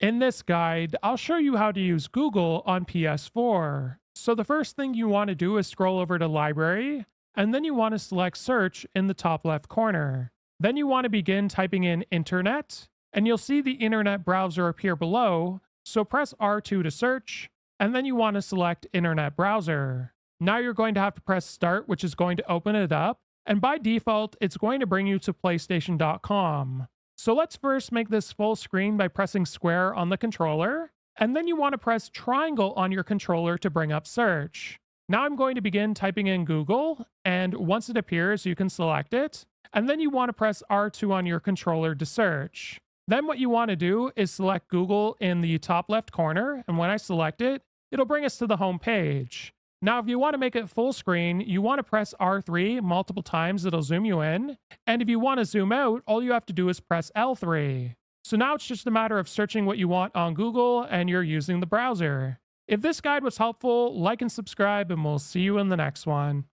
In this guide, I'll show you how to use Google on PS4. So the first thing you want to do is scroll over to Library, and then you want to select Search in the top left corner. Then you want to begin typing in Internet, and you'll see the Internet browser appear below, so press R2 to search, and then you want to select Internet Browser. Now you're going to have to press Start, which is going to open it up, and by default, it's going to bring you to PlayStation.com. So let's first make this full screen by pressing square on the controller, and then you want to press triangle on your controller to bring up search. Now I'm going to begin typing in Google, and once it appears, you can select it, and then you want to press R2 on your controller to search. Then what you want to do is select Google in the top left corner, and when I select it, it'll bring us to the home page. Now, if you want to make it full screen, you want to press R3 multiple times, it'll zoom you in. And if you want to zoom out, all you have to do is press L3. So now it's just a matter of searching what you want on Google and you're using the browser. If this guide was helpful, like and subscribe, and we'll see you in the next one.